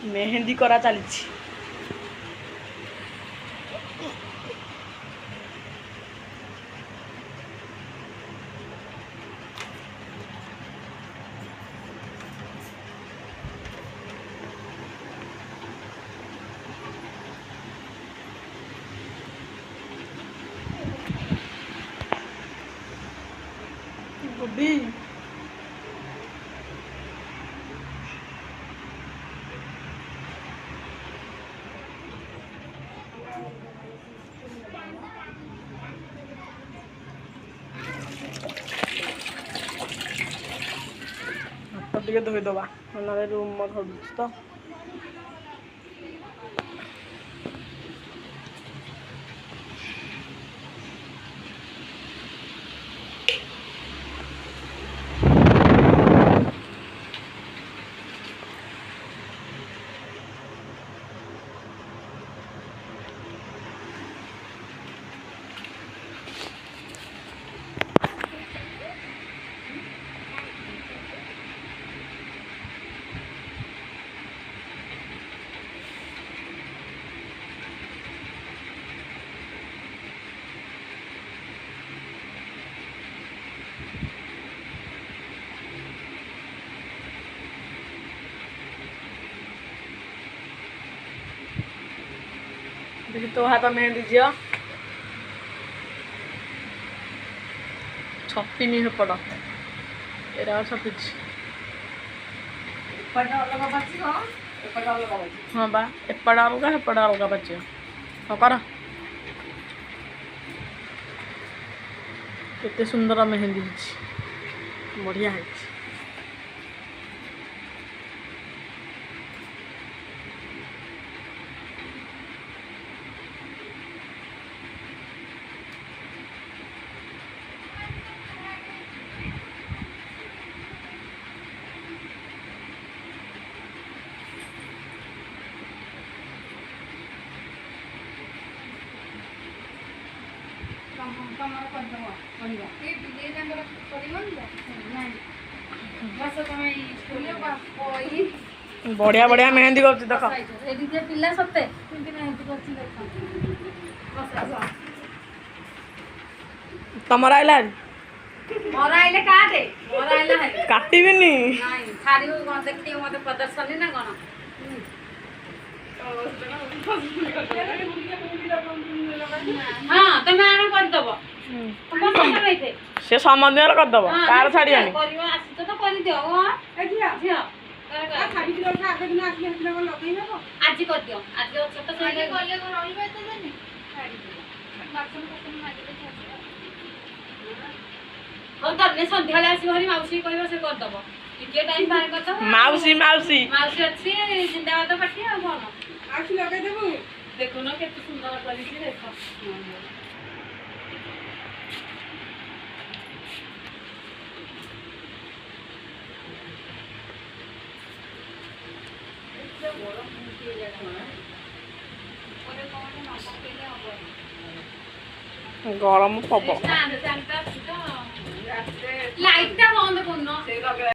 मेहंदी करा चली गुड्डी हाथ टे धोईदबा ना रूम धरू तो देखी तो हाथ मेहंदी झील छपिनी सेपट एरा छपी हाँ बा एपट अलग सेपट अलग बाज हाँ कर केते सुंदर मेहंदी बढ़िया है। बढ़िया बढ़िया मेहंदी कर देख पिला सते तमर आइला मोर आइले काटे मोर आइला है काटिबिनी नहीं छाड़ी कोन देखियो मते प्रदर्शन ना कोन हाँ तमे आना कर दबो तुम संग बैठे से संबंध कर दबो कार छाड़ी आनी करियो आसी तो कर दियो ओ ए झिया झिया छाड़ी दियो आगे दिन आसी हसले को लगई नबो आज कर दियो आज छोट छाड़ी करले को रहिबे तो देनी छाड़ी दियो बासन बासन माजे दे हो तने संध्याले आसी हरी माउसी कहबो से कर दबो टिके टाइम बाहर कर दबो माउसी माउसी माउसी अच्छी जिंदाबाद पाठी आ कोन आसी लगे देबो देखो ना केते सुंदर करिछि देखो गरम पब लाइट टा बंद करनो